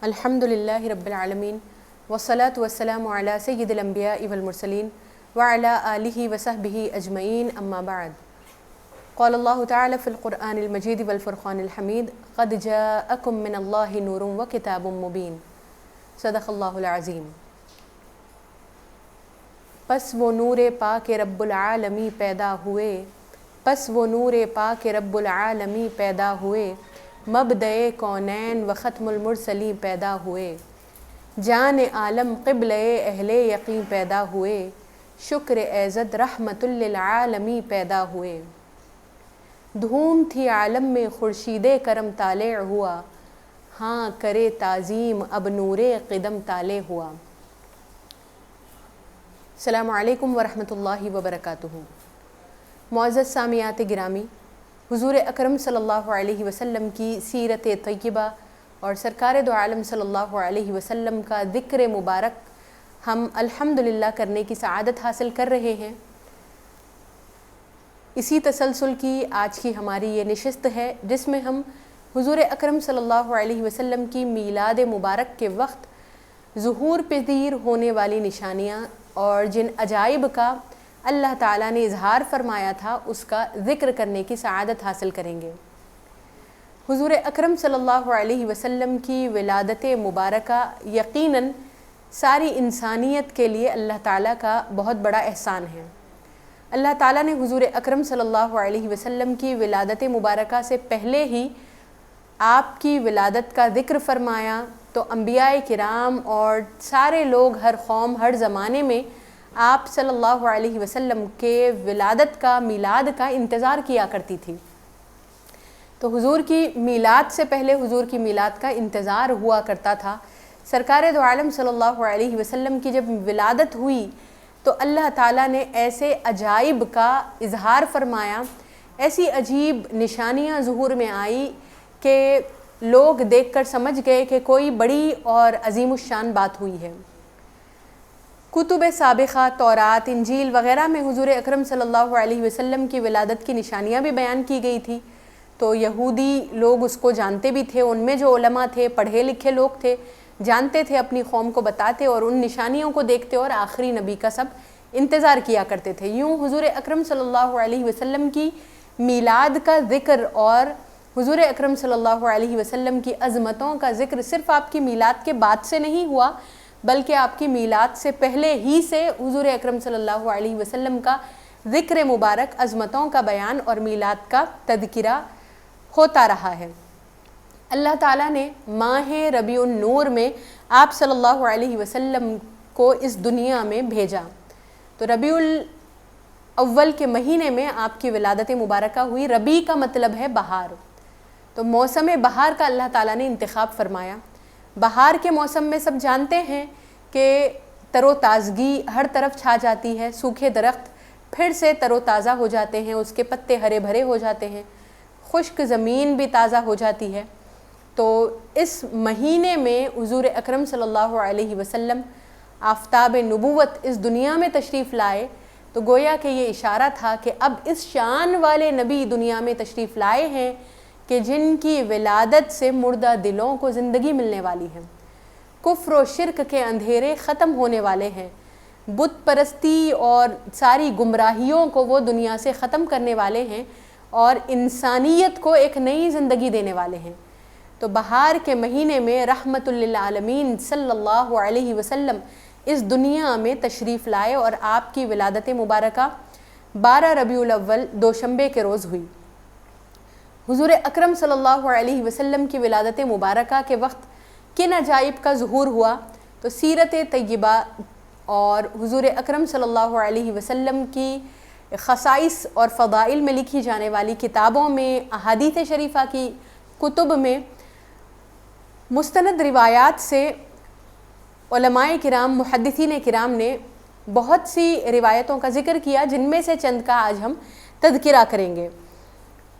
الحمدللہ رب العالمین والصلاة والسلام علی سید الانبیاء والمرسلین وعلی آلہ وصحبہ اجمعین اما بعد قال اللہ تعالی فی القرآن المجید والفرقان الحمید قد جاءکم من اللہ نور وکتاب مبین صدق اللہ العظیم۔ پس وہ نور پاک رب العالمی پیدا ہوئے، پس وہ نور پاک رب العالمی پیدا ہوئے، مبدأ کونین و ختم المرسلین پیدا ہوئے، جان عالم قبلہ اہل یقین پیدا ہوئے، شکر ایزد رحمت للعالمی پیدا ہوئے۔ دھوم تھی عالم میں خورشید کرم طالع ہوا، ہاں کرے تعظیم اب نور قدم طالع ہوا۔ السلام علیکم ورحمۃ اللہ وبرکاتہ۔ معزز سامعات گرامی، حضور اکرم صلی اللہ علیہ وسلم کی سیرت طیبہ اور سرکار دو عالم صلی اللہ علیہ وسلم کا ذکر مبارک ہم الحمدللہ کرنے کی سعادت حاصل کر رہے ہیں۔ اسی تسلسل کی آج کی ہماری یہ نشست ہے جس میں ہم حضور اکرم صلی اللہ علیہ وسلم کی میلاد مبارک کے وقت ظہور پذیر ہونے والی نشانیاں اور جن عجائب کا اللہ تعالیٰ نے اظہار فرمایا تھا اس کا ذکر کرنے کی سعادت حاصل کریں گے۔ حضور اکرم صلی اللہ علیہ وسلم کی ولادت مبارکہ یقیناً ساری انسانیت کے لیے اللہ تعالیٰ کا بہت بڑا احسان ہے۔ اللہ تعالیٰ نے حضور اکرم صلی اللہ علیہ وسلم کی ولادت مبارکہ سے پہلے ہی آپ کی ولادت کا ذکر فرمایا تو انبیاء کرام اور سارے لوگ ہر قوم ہر زمانے میں آپ صلی اللہ علیہ وسلم کے ولادت کا میلاد کا انتظار کیا کرتی تھی۔ تو حضور کی میلاد سے پہلے حضور کی میلاد کا انتظار ہوا کرتا تھا۔ سرکار دو عالم صلی اللہ علیہ وسلم کی جب ولادت ہوئی تو اللہ تعالیٰ نے ایسے عجائب کا اظہار فرمایا، ایسی عجیب نشانیاں ظہور میں آئی کہ لوگ دیکھ کر سمجھ گئے کہ کوئی بڑی اور عظیم الشان بات ہوئی ہے۔ کتب سابقہ تورات، انجیل وغیرہ میں حضور اکرم صلی اللہ علیہ وسلم کی ولادت کی نشانیاں بھی بیان کی گئی تھی، تو یہودی لوگ اس کو جانتے بھی تھے، ان میں جو علماء تھے، پڑھے لکھے لوگ تھے، جانتے تھے، اپنی قوم کو بتاتے اور ان نشانیوں کو دیکھتے اور آخری نبی کا سب انتظار کیا کرتے تھے۔ یوں حضور اکرم صلی اللہ علیہ وسلم کی میلاد کا ذکر اور حضور اکرم صلی اللہ علیہ وسلم کی عظمتوں کا ذکر صرف آپ کی میلاد کے بعد سے نہیں ہوا بلکہ آپ کی میلاد سے پہلے ہی سے حضور اکرم صلی اللہ علیہ وسلم کا ذکر مبارک، عظمتوں کا بیان اور میلاد کا تذکرہ ہوتا رہا ہے۔ اللہ تعالیٰ نے ماہ ربیع النور میں آپ صلی اللہ علیہ وسلم کو اس دنیا میں بھیجا، تو ربیع الاول کے مہینے میں آپ کی ولادت مبارکہ ہوئی۔ ربیع کا مطلب ہے بہار، تو موسم بہار کا اللہ تعالیٰ نے انتخاب فرمایا۔ بہار کے موسم میں سب جانتے ہیں کہ تر و تازگی ہر طرف چھا جاتی ہے، سوکھے درخت پھر سے تر و تازہ ہو جاتے ہیں، اس کے پتے ہرے بھرے ہو جاتے ہیں، خشک زمین بھی تازہ ہو جاتی ہے۔ تو اس مہینے میں حضور اکرم صلی اللہ علیہ وسلم آفتاب نبوت اس دنیا میں تشریف لائے، تو گویا کہ یہ اشارہ تھا کہ اب اس شان والے نبی دنیا میں تشریف لائے ہیں کہ جن کی ولادت سے مردہ دلوں کو زندگی ملنے والی ہے، کفر و شرک کے اندھیرے ختم ہونے والے ہیں، بت پرستی اور ساری گمراہیوں کو وہ دنیا سے ختم کرنے والے ہیں اور انسانیت کو ایک نئی زندگی دینے والے ہیں۔ تو بہار کے مہینے میں رحمت للعالمین صلی اللہ علیہ وسلم اس دنیا میں تشریف لائے اور آپ کی ولادت مبارکہ 12 ربیع الاول دوشنبے کے روز ہوئی۔ حضور اکرم صلی اللہ علیہ وسلم کی ولادت مبارکہ کے وقت کن عجائب کا ظہور ہوا، تو سیرت طیبہ اور حضور اکرم صلی اللہ علیہ وسلم کی خصائص اور فضائل میں لکھی جانے والی کتابوں میں، احادیث شریفہ کی کتب میں مستند روایات سے علماء کرام، محدثین کرام نے بہت سی روایتوں کا ذکر کیا، جن میں سے چند کا آج ہم تذکرہ کریں گے۔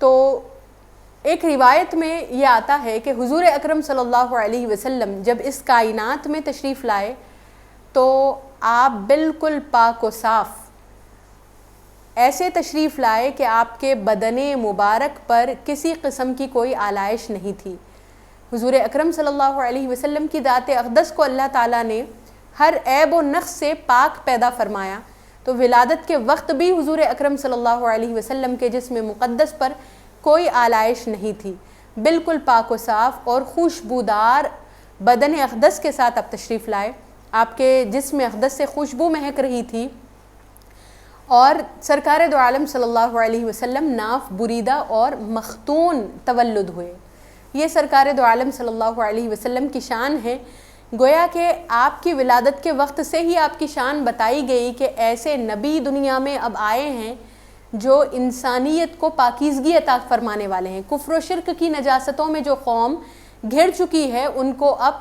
تو ایک روایت میں یہ آتا ہے کہ حضور اکرم صلی اللہ علیہ وسلم جب اس کائنات میں تشریف لائے تو آپ بالکل پاک و صاف ایسے تشریف لائے کہ آپ کے بدن مبارک پر کسی قسم کی کوئی آلائش نہیں تھی، حضور اکرم صلی اللہ علیہ وسلم کی ذات اقدس کو اللہ تعالیٰ نے ہر عیب و نقص سے پاک پیدا فرمایا، تو ولادت کے وقت بھی حضور اکرم صلی اللہ علیہ وسلم کے جسم مقدس پر کوئی آلائش نہیں تھی، بالکل پاک و صاف اور خوشبودار بدن اقدس کے ساتھ آپ تشریف لائے۔ آپ کے جسم اقدس سے خوشبو مہک رہی تھی، اور سرکار دو عالم صلی اللہ علیہ وسلم ناف بریدہ اور مختون تولد ہوئے۔ یہ سرکار دو عالم صلی اللہ علیہ وسلم کی شان ہے، گویا کہ آپ کی ولادت کے وقت سے ہی آپ کی شان بتائی گئی کہ ایسے نبی دنیا میں اب آئے ہیں جو انسانیت کو پاکیزگی عطا فرمانے والے ہیں۔ کفر و شرک کی نجاستوں میں جو قوم گھر چکی ہے ان کو اب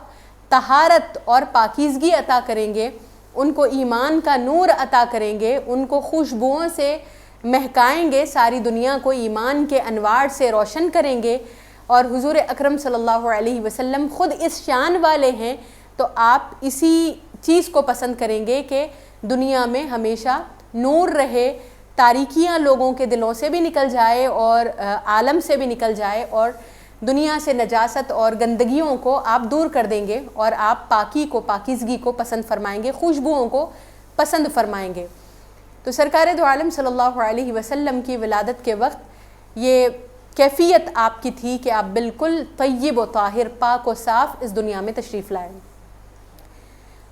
طہارت اور پاکیزگی عطا کریں گے، ان کو ایمان کا نور عطا کریں گے، ان کو خوشبوؤں سے مہکائیں گے، ساری دنیا کو ایمان کے انوار سے روشن کریں گے، اور حضور اکرم صلی اللہ علیہ وسلم خود اس شان والے ہیں، تو آپ اسی چیز کو پسند کریں گے کہ دنیا میں ہمیشہ نور رہے، تاریکیاں لوگوں کے دلوں سے بھی نکل جائے اور عالم سے بھی نکل جائے، اور دنیا سے نجاست اور گندگیوں کو آپ دور کر دیں گے، اور آپ پاکی کو، پاکیزگی کو پسند فرمائیں گے، خوشبوؤں کو پسند فرمائیں گے۔ تو سرکار دو عالم صلی اللہ علیہ وسلم کی ولادت کے وقت یہ کیفیت آپ کی تھی کہ آپ بالکل طیب و طاہر، پاک و صاف اس دنیا میں تشریف لائے۔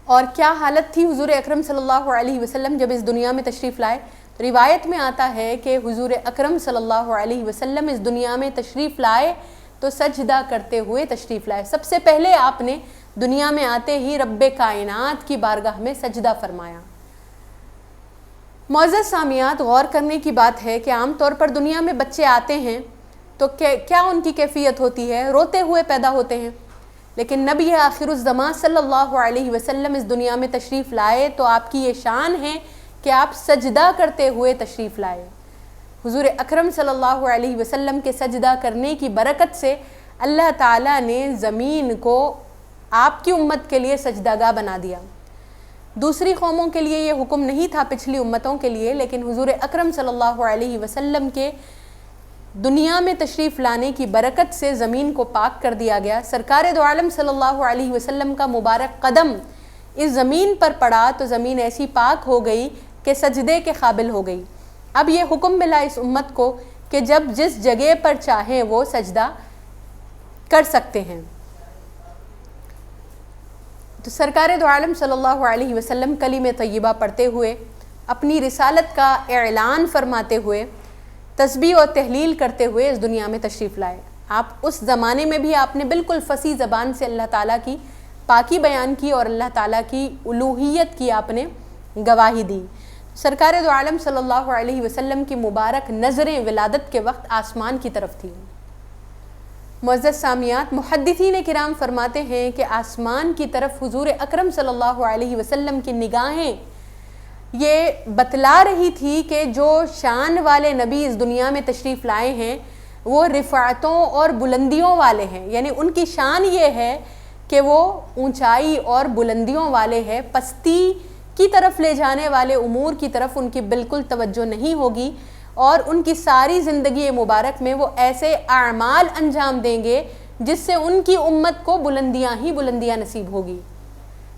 اور کیا حالت تھی حضور اکرم صلی اللہ علیہ وسلم جب اس دنیا میں تشریف لائے؟ تو روایت میں آتا ہے کہ حضور اکرم صلی اللہ علیہ وسلم اس دنیا میں تشریف لائے تو سجدہ کرتے ہوئے تشریف لائے۔ سب سے پہلے آپ نے دنیا میں آتے ہی رب کائنات کی بارگاہ میں سجدہ فرمایا۔ معزز سامعات، غور کرنے کی بات ہے کہ عام طور پر دنیا میں بچے آتے ہیں تو کیا ان کی کیفیت ہوتی ہے؟ روتے ہوئے پیدا ہوتے ہیں، لیکن نبی آخر الزمان صلی اللہ علیہ وسلم اس دنیا میں تشریف لائے تو آپ کی یہ شان ہے کہ آپ سجدہ کرتے ہوئے تشریف لائے۔ حضور اکرم صلی اللہ علیہ وسلم کے سجدہ کرنے کی برکت سے اللہ تعالیٰ نے زمین کو آپ کی امت کے لیے سجدہ گاہ بنا دیا۔ دوسری قوموں کے لیے یہ حکم نہیں تھا، پچھلی امتوں کے لیے، لیکن حضور اکرم صلی اللہ علیہ وسلم کے دنیا میں تشریف لانے کی برکت سے زمین کو پاک کر دیا گیا۔ سرکار دو عالم صلی اللہ علیہ وسلم کا مبارک قدم اس زمین پر پڑا تو زمین ایسی پاک ہو گئی کہ سجدے کے قابل ہو گئی۔ اب یہ حکم ملا اس امت کو کہ جب جس جگہ پر چاہیں وہ سجدہ کر سکتے ہیں۔ تو سرکار دو عالم صلی اللہ علیہ وسلم کلمہ طیبہ پڑھتے ہوئے، اپنی رسالت کا اعلان فرماتے ہوئے، تسبیح و تحلیل کرتے ہوئے اس دنیا میں تشریف لائے۔ آپ اس زمانے میں بھی آپ نے بالکل فصیح زبان سے اللہ تعالیٰ کی پاکی بیان کی اور اللہ تعالیٰ کی الوہیت کی آپ نے گواہی دی۔ سرکار دو عالم صلی اللہ علیہ وسلم کی مبارک نظریں ولادت کے وقت آسمان کی طرف تھیں۔ معزز سامعات، محدثین کرام فرماتے ہیں کہ آسمان کی طرف حضور اکرم صلی اللہ علیہ وسلم کی نگاہیں یہ بتلا رہی تھی کہ جو شان والے نبی اس دنیا میں تشریف لائے ہیں وہ رفعتوں اور بلندیوں والے ہیں، یعنی ان کی شان یہ ہے کہ وہ اونچائی اور بلندیوں والے ہیں، پستی کی طرف لے جانے والے امور کی طرف ان کی بالکل توجہ نہیں ہوگی، اور ان کی ساری زندگی مبارک میں وہ ایسے اعمال انجام دیں گے جس سے ان کی امت کو بلندیاں ہی بلندیاں نصیب ہوگی۔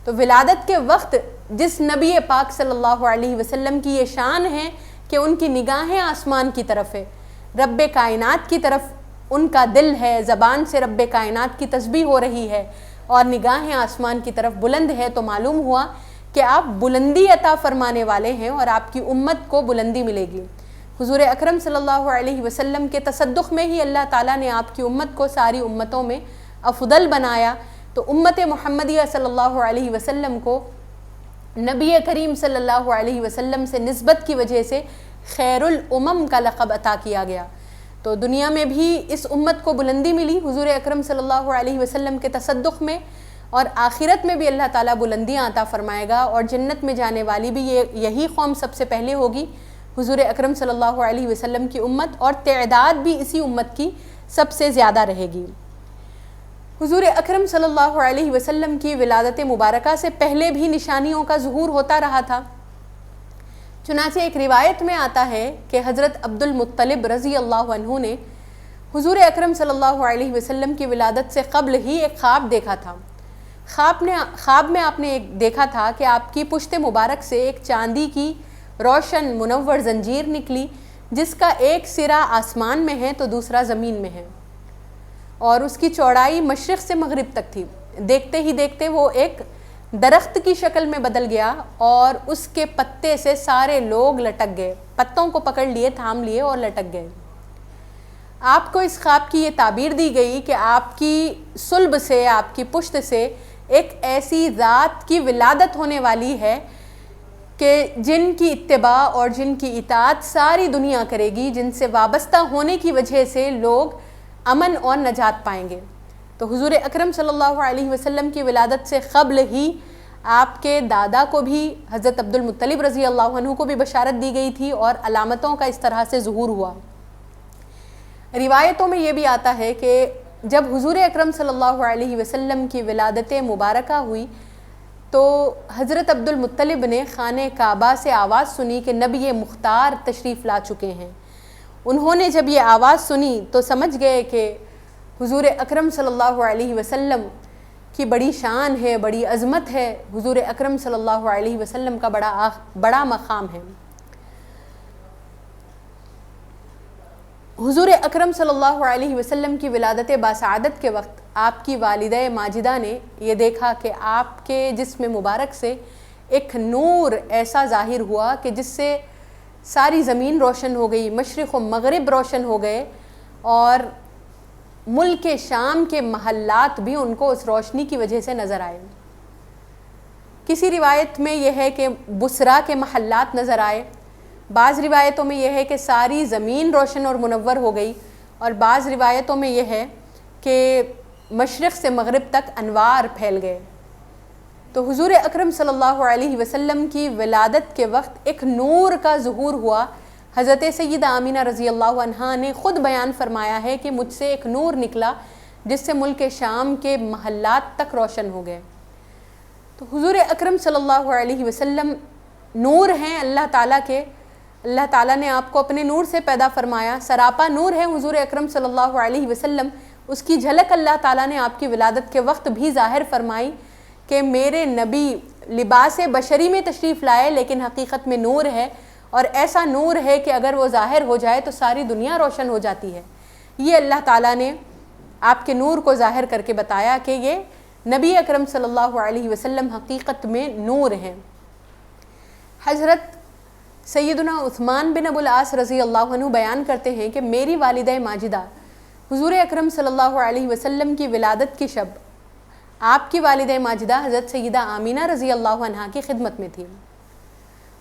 تو ولادت کے وقت جس نبی پاک صلی اللہ علیہ وسلم کی یہ شان ہے کہ ان کی نگاہیں آسمان کی طرف ہے، رب کائنات کی طرف ان کا دل ہے، زبان سے رب کائنات کی تسبیح ہو رہی ہے اور نگاہیں آسمان کی طرف بلند ہے، تو معلوم ہوا کہ آپ بلندی عطا فرمانے والے ہیں اور آپ کی امت کو بلندی ملے گی۔ حضور اکرم صلی اللہ علیہ وسلم کے تصدق میں ہی اللہ تعالیٰ نے آپ کی امت کو ساری امتوں میں افضل بنایا، تو امت محمدیہ صلی اللہ علیہ وسلم کو نبی کریم صلی اللہ علیہ وسلم سے نسبت کی وجہ سے خیر الامم کا لقب عطا کیا گیا۔ تو دنیا میں بھی اس امت کو بلندی ملی حضور اکرم صلی اللہ علیہ وسلم کے تصدق میں، اور آخرت میں بھی اللہ تعالیٰ بلندیاں عطا فرمائے گا، اور جنت میں جانے والی بھی یہی قوم سب سے پہلے ہوگی، حضور اکرم صلی اللہ علیہ وسلم کی امت، اور تعداد بھی اسی امت کی سب سے زیادہ رہے گی۔ حضور اکرم صلی اللہ علیہ وسلم کی ولادت مبارکہ سے پہلے بھی نشانیوں کا ظہور ہوتا رہا تھا۔ چنانچہ ایک روایت میں آتا ہے کہ حضرت عبد المطلب رضی اللہ عنہ نے حضور اکرم صلی اللہ علیہ وسلم کی ولادت سے قبل ہی ایک خواب دیکھا تھا۔ خواب میں آپ نے دیکھا تھا کہ آپ کی پشت مبارک سے ایک چاندی کی روشن منور زنجیر نکلی، جس کا ایک سرا آسمان میں ہے تو دوسرا زمین میں ہے، اور اس کی چوڑائی مشرق سے مغرب تک تھی۔ دیکھتے ہی دیکھتے وہ ایک درخت کی شکل میں بدل گیا اور اس کے پتے سے سارے لوگ لٹک گئے، پتوں کو پکڑ لیے، تھام لیے اور لٹک گئے۔ آپ کو اس خواب کی یہ تعبیر دی گئی کہ آپ کی صلب سے، آپ کی پشت سے ایک ایسی ذات کی ولادت ہونے والی ہے کہ جن کی اتباع اور جن کی اطاعت ساری دنیا کرے گی، جن سے وابستہ ہونے کی وجہ سے لوگ امن اور نجات پائیں گے۔ تو حضور اکرم صلی اللہ علیہ وسلم کی ولادت سے قبل ہی آپ کے دادا کو بھی، حضرت عبد المطلب رضی اللہ عنہ کو بھی بشارت دی گئی تھی اور علامتوں کا اس طرح سے ظہور ہوا۔ روایتوں میں یہ بھی آتا ہے کہ جب حضور اکرم صلی اللہ علیہ وسلم کی ولادت مبارکہ ہوئی تو حضرت عبد المطلب نے خانہ کعبہ سے آواز سنی کہ نبی مختار تشریف لا چکے ہیں۔ انہوں نے جب یہ آواز سنی تو سمجھ گئے کہ حضور اکرم صلی اللہ علیہ وسلم کی بڑی شان ہے، بڑی عظمت ہے، حضور اکرم صلی اللہ علیہ وسلم کا بڑا مقام ہے۔ حضور اکرم صلی اللہ علیہ وسلم کی ولادت باسعادت کے وقت آپ کی والدہ ماجدہ نے یہ دیکھا کہ آپ کے جسم مبارک سے ایک نور ایسا ظاہر ہوا کہ جس سے ساری زمین روشن ہو گئی، مشرق و مغرب روشن ہو گئے، اور ملک شام کے محلات بھی ان کو اس روشنی کی وجہ سے نظر آئے۔ کسی روایت میں یہ ہے کہ بصرہ کے محلات نظر آئے، بعض روایتوں میں یہ ہے کہ ساری زمین روشن اور منور ہو گئی، اور بعض روایتوں میں یہ ہے کہ مشرق سے مغرب تک انوار پھیل گئے۔ تو حضور اکرم صلی اللہ علیہ وسلم کی ولادت کے وقت ایک نور کا ظہور ہوا۔ حضرت سیدہ آمینہ رضی اللہ عنہا نے خود بیان فرمایا ہے کہ مجھ سے ایک نور نکلا جس سے ملک شام کے محلات تک روشن ہو گئے۔ تو حضور اکرم صلی اللہ علیہ وسلم نور ہیں اللہ تعالیٰ کے، اللہ تعالیٰ نے آپ کو اپنے نور سے پیدا فرمایا، سراپا نور ہے حضور اکرم صلی اللہ علیہ وسلم۔ اس کی جھلک اللہ تعالیٰ نے آپ کی ولادت کے وقت بھی ظاہر فرمائی کہ میرے نبی لباس بشری میں تشریف لائے لیکن حقیقت میں نور ہے، اور ایسا نور ہے کہ اگر وہ ظاہر ہو جائے تو ساری دنیا روشن ہو جاتی ہے۔ یہ اللہ تعالیٰ نے آپ کے نور کو ظاہر کر کے بتایا کہ یہ نبی اکرم صلی اللہ علیہ وسلم حقیقت میں نور ہیں۔ حضرت سیدنا عثمان بن ابو العاص رضی اللہ عنہ بیان کرتے ہیں کہ میری والدہ ماجدہ حضور اکرم صلی اللہ علیہ وسلم کی ولادت کی شب آپ کی والدہ ماجدہ حضرت سیدہ آمینہ رضی اللہ عنہا کی خدمت میں تھی۔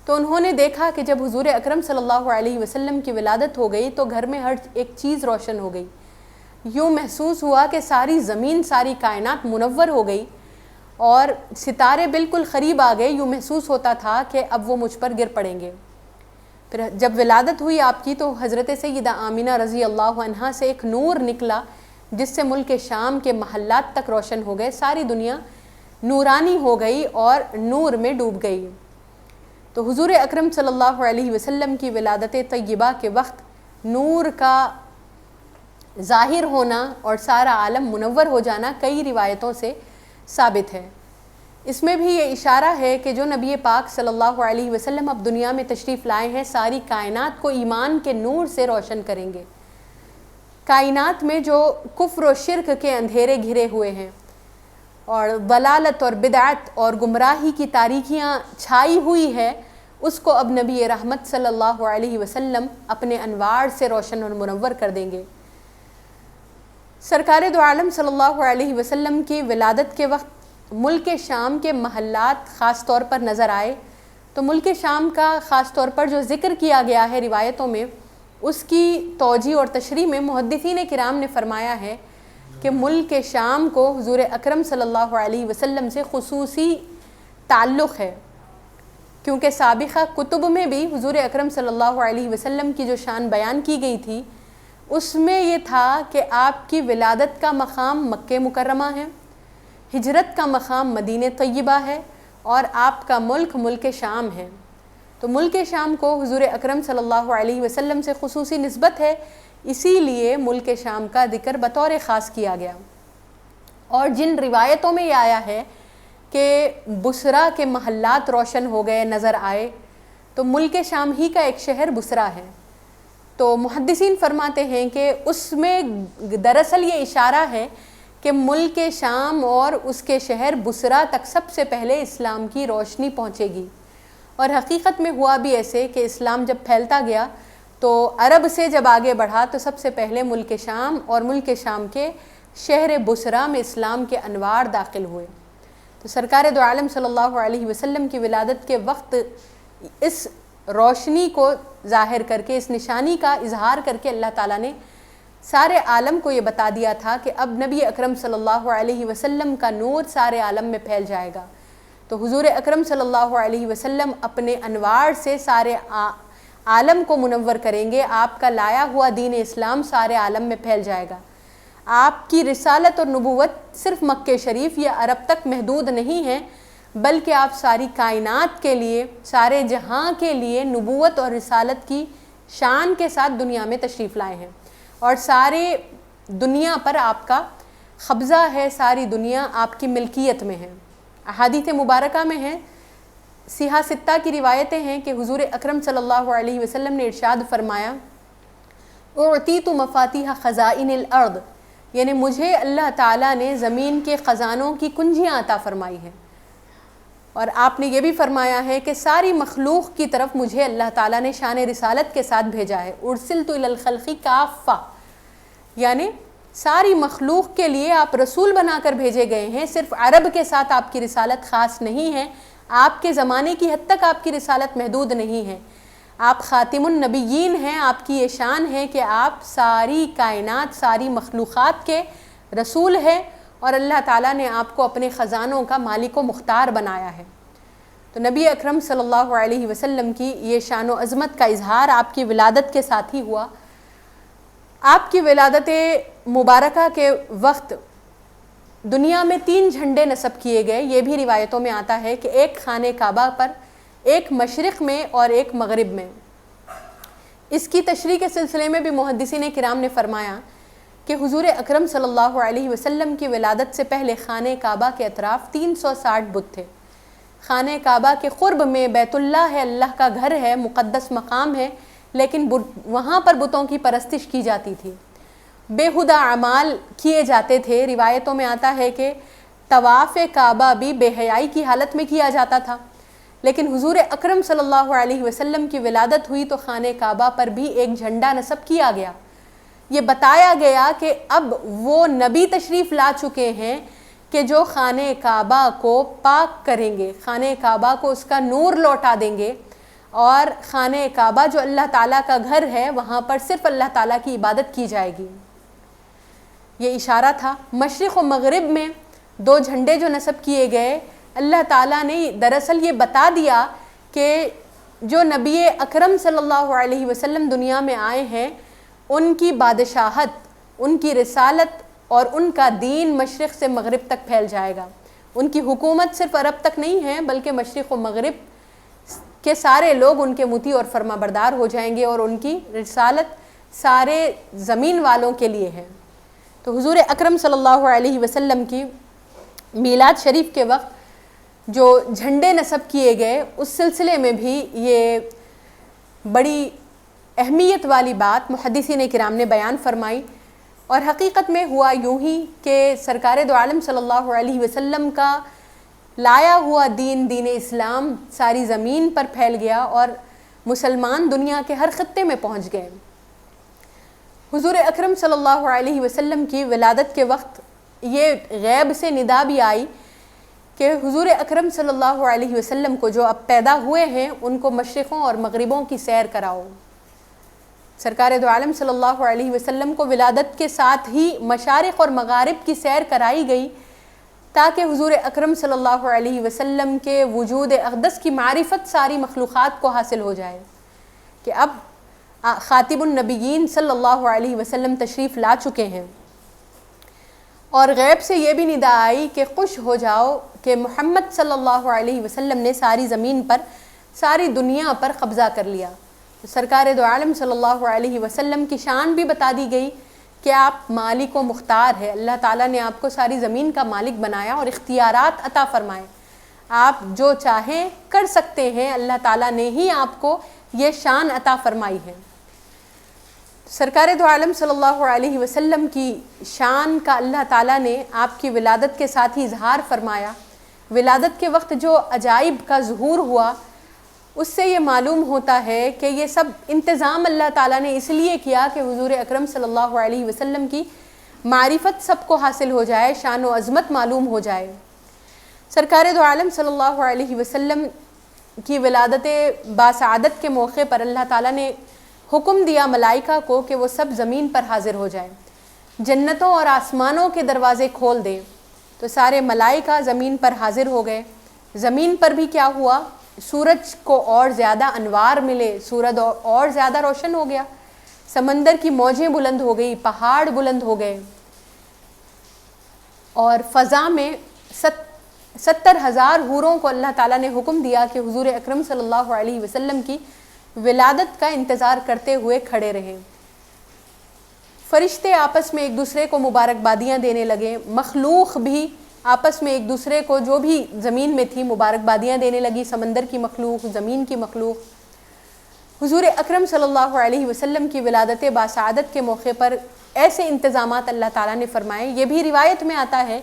تو انہوں نے دیکھا کہ جب حضور اکرم صلی اللہ علیہ وسلم کی ولادت ہو گئی تو گھر میں ہر ایک چیز روشن ہو گئی، یوں محسوس ہوا کہ ساری زمین، ساری کائنات منور ہو گئی اور ستارے بالکل قریب آ گئے، یوں محسوس ہوتا تھا کہ اب وہ مجھ پر گر پڑیں گے۔ پھر جب ولادت ہوئی آپ کی تو حضرت سیدہ آمینہ رضی اللہ عنہا سے ایک نور نکلا جس سے ملک شام کے محلات تک روشن ہو گئے، ساری دنیا نورانی ہو گئی اور نور میں ڈوب گئی۔ تو حضور اکرم صلی اللہ علیہ وسلم کی ولادت طیبہ کے وقت نور کا ظاہر ہونا اور سارا عالم منور ہو جانا کئی روایتوں سے ثابت ہے۔ اس میں بھی یہ اشارہ ہے کہ جو نبی پاک صلی اللہ علیہ وسلم اب دنیا میں تشریف لائے ہیں ساری کائنات کو ایمان کے نور سے روشن کریں گے۔ کائنات میں جو کفر و شرک کے اندھیرے گھرے ہوئے ہیں اور ضلالت اور بدعت اور گمراہی کی تاریکیاں چھائی ہوئی ہے، اس کو اب نبی رحمت صلی اللہ علیہ وسلم اپنے انوار سے روشن اور منور کر دیں گے۔ سرکار دو عالم صلی اللہ علیہ وسلم کی ولادت کے وقت ملک شام کے محلات خاص طور پر نظر آئے۔ تو ملک شام کا خاص طور پر جو ذکر کیا گیا ہے روایتوں میں، اس کی توجیہ اور تشریح میں محدثین کرام نے فرمایا ہے کہ ملک شام کو حضور اکرم صلی اللہ علیہ وسلم سے خصوصی تعلق ہے، کیونکہ سابقہ کتب میں بھی حضور اکرم صلی اللہ علیہ وسلم کی جو شان بیان کی گئی تھی اس میں یہ تھا کہ آپ کی ولادت کا مقام مکہ مکرمہ ہے، ہجرت کا مقام مدینہ طیبہ ہے، اور آپ کا ملک شام ہے۔ تو ملک شام کو حضور اکرم صلی اللہ علیہ وسلم سے خصوصی نسبت ہے اسی لیے ملک شام کا ذکر بطور خاص کیا گیا۔ اور جن روایتوں میں یہ آیا ہے کہ بصرہ کے محلات روشن ہو گئے، نظر آئے، تو ملک شام ہی کا ایک شہر بصرہ ہے۔ تو محدثین فرماتے ہیں کہ اس میں دراصل یہ اشارہ ہے کہ ملک شام اور اس کے شہر بصرہ تک سب سے پہلے اسلام کی روشنی پہنچے گی۔ اور حقیقت میں ہوا بھی ایسے کہ اسلام جب پھیلتا گیا تو عرب سے جب آگے بڑھا تو سب سے پہلے ملک شام اور ملک شام کے شہر بصرہ میں اسلام کے انوار داخل ہوئے۔ تو سرکار دو عالم صلی اللہ علیہ وسلم کی ولادت کے وقت اس روشنی کو ظاہر کر کے، اس نشانی کا اظہار کر کے اللہ تعالیٰ نے سارے عالم کو یہ بتا دیا تھا کہ اب نبی اکرم صلی اللہ علیہ وسلم کا نور سارے عالم میں پھیل جائے گا۔ تو حضور اکرم صلی اللہ علیہ وسلم اپنے انوار سے سارے عالم کو منور کریں گے، آپ کا لایا ہوا دین اسلام سارے عالم میں پھیل جائے گا۔ آپ کی رسالت اور نبوت صرف مکہ شریف یا عرب تک محدود نہیں ہے، بلکہ آپ ساری کائنات کے لیے، سارے جہاں کے لیے نبوت اور رسالت کی شان کے ساتھ دنیا میں تشریف لائے ہیں، اور سارے دنیا پر آپ کا قبضہ ہے، ساری دنیا آپ کی ملکیت میں ہے۔ احادیث مبارکہ میں ہیں، صحیح ستہ کی روایتیں ہیں کہ حضور اکرم صلی اللہ علیہ وسلم نے ارشاد فرمایا، اعطیت مفاتیح خزائن الارض، یعنی مجھے اللہ تعالیٰ نے زمین کے خزانوں کی کنجیاں عطا فرمائی ہیں۔ اور آپ نے یہ بھی فرمایا ہے کہ ساری مخلوق کی طرف مجھے اللہ تعالیٰ نے شان رسالت کے ساتھ بھیجا ہے، ارسلت الی الخلق کافہ، یعنی ساری مخلوق کے لیے آپ رسول بنا کر بھیجے گئے ہیں۔ صرف عرب کے ساتھ آپ کی رسالت خاص نہیں ہے، آپ کے زمانے کی حد تک آپ کی رسالت محدود نہیں ہے، آپ خاتم النبیین ہیں۔ آپ کی یہ شان ہے کہ آپ ساری کائنات، ساری مخلوقات کے رسول ہیں، اور اللہ تعالیٰ نے آپ کو اپنے خزانوں کا مالک و مختار بنایا ہے۔ تو نبی اکرم صلی اللہ علیہ وسلم کی یہ شان و عظمت کا اظہار آپ کی ولادت کے ساتھ ہی ہوا۔ آپ کی ولادت مبارکہ کے وقت دنیا میں 3 جھنڈے نصب کیے گئے۔ یہ بھی روایتوں میں آتا ہے کہ ایک خانہ کعبہ پر، ایک مشرق میں اور ایک مغرب میں۔ اس کی تشریح کے سلسلے میں بھی محدثین کرام نے فرمایا کہ حضور اکرم صلی اللہ علیہ وسلم کی ولادت سے پہلے خانہ کعبہ کے اطراف 360 بت تھے۔ خانہ کعبہ کے قرب میں بیت اللہ ہے، اللہ کا گھر ہے، مقدس مقام ہے، لیکن وہاں پر بتوں کی پرستش کی جاتی تھی، بےہودہ اعمال کیے جاتے تھے۔ روایتوں میں آتا ہے کہ طواف کعبہ بھی بے حیائی کی حالت میں کیا جاتا تھا، لیکن حضور اکرم صلی اللہ علیہ وسلم کی ولادت ہوئی تو خانہ کعبہ پر بھی ایک جھنڈا نصب کیا گیا۔ یہ بتایا گیا کہ اب وہ نبی تشریف لا چکے ہیں کہ جو خانہ کعبہ کو پاک کریں گے، خانہ کعبہ کو اس کا نور لوٹا دیں گے، اور خانہ کعبہ جو اللہ تعالیٰ کا گھر ہے وہاں پر صرف اللہ تعالیٰ کی عبادت کی جائے گی۔ یہ اشارہ تھا۔ مشرق و مغرب میں 2 جھنڈے جو نصب کیے گئے، اللہ تعالیٰ نے دراصل یہ بتا دیا کہ جو نبی اکرم صلی اللہ علیہ وسلم دنیا میں آئے ہیں، ان کی بادشاہت، ان کی رسالت اور ان کا دین مشرق سے مغرب تک پھیل جائے گا۔ ان کی حکومت صرف عرب تک نہیں ہے، بلکہ مشرق و مغرب کے سارے لوگ ان کے مطیع اور فرما بردار ہو جائیں گے، اور ان کی رسالت سارے زمین والوں کے لیے ہے۔ تو حضور اکرم صلی اللہ علیہ وسلم کی میلاد شریف کے وقت جو جھنڈے نصب کیے گئے، اس سلسلے میں بھی یہ بڑی اہمیت والی بات محدثین کرام نے بیان فرمائی۔ اور حقیقت میں ہوا یوں ہی کہ سرکار دو عالم صلی اللہ علیہ وسلم کا لایا ہوا دین اسلام ساری زمین پر پھیل گیا، اور مسلمان دنیا کے ہر خطے میں پہنچ گئے۔ حضور اکرم صلی اللہ علیہ وسلم کی ولادت کے وقت یہ غیب سے ندا بھی آئی کہ حضور اکرم صلی اللہ علیہ وسلم کو جو اب پیدا ہوئے ہیں ان کو مشرقوں اور مغربوں کی سیر کراؤ۔ سرکار دو عالم صلی اللہ علیہ وسلم کو ولادت کے ساتھ ہی مشارق اور مغارب کی سیر کرائی گئی، تاکہ حضور اکرم صلی اللہ علیہ وسلم کے وجود اقدس کی معرفت ساری مخلوقات کو حاصل ہو جائے کہ اب خاتم النبیین صلی اللہ علیہ وسلم تشریف لا چکے ہیں۔ اور غیب سے یہ بھی ندا آئی کہ خوش ہو جاؤ کہ محمد صلی اللہ علیہ وسلم نے ساری زمین پر، ساری دنیا پر قبضہ کر لیا۔ سرکار دو عالم صلی اللہ علیہ وسلم کی شان بھی بتا دی گئی کہ آپ مالک و مختار ہے، اللہ تعالیٰ نے آپ کو ساری زمین کا مالک بنایا اور اختیارات عطا فرمائے، آپ جو چاہیں کر سکتے ہیں، اللہ تعالیٰ نے ہی آپ کو یہ شان عطا فرمائی ہے۔ سرکار دو عالم صلی اللہ علیہ وسلم کی شان کا اللہ تعالیٰ نے آپ کی ولادت کے ساتھ ہی اظہار فرمایا۔ ولادت کے وقت جو عجائب کا ظہور ہوا، اس سے یہ معلوم ہوتا ہے کہ یہ سب انتظام اللہ تعالیٰ نے اس لیے کیا کہ حضور اکرم صلی اللہ علیہ وسلم کی معرفت سب کو حاصل ہو جائے، شان و عظمت معلوم ہو جائے۔ سرکار دو عالم صلی اللہ علیہ وسلم کی ولادت باسعادت کے موقع پر اللہ تعالیٰ نے حکم دیا ملائکہ کو کہ وہ سب زمین پر حاضر ہو جائیں، جنتوں اور آسمانوں کے دروازے کھول دیں۔ تو سارے ملائکہ زمین پر حاضر ہو گئے۔ زمین پر بھی کیا ہوا؟ سورج کو اور زیادہ انوار ملے، سورج اور زیادہ روشن ہو گیا، سمندر کی موجیں بلند ہو گئی، پہاڑ بلند ہو گئے، اور فضا میں 70,000 حوروں کو اللہ تعالیٰ نے حکم دیا کہ حضور اکرم صلی اللہ علیہ وسلم کی ولادت کا انتظار کرتے ہوئے کھڑے رہیں۔ فرشتے آپس میں ایک دوسرے کو مبارکبادیاں دینے لگے، مخلوق بھی آپس میں ایک دوسرے کو جو بھی زمین میں تھی مبارکبادیاں دینے لگی، سمندر کی مخلوق، زمین کی مخلوق۔ حضور اکرم صلی اللہ علیہ وسلم کی ولادت باسعادت کے موقع پر ایسے انتظامات اللہ تعالیٰ نے فرمائے۔ یہ بھی روایت میں آتا ہے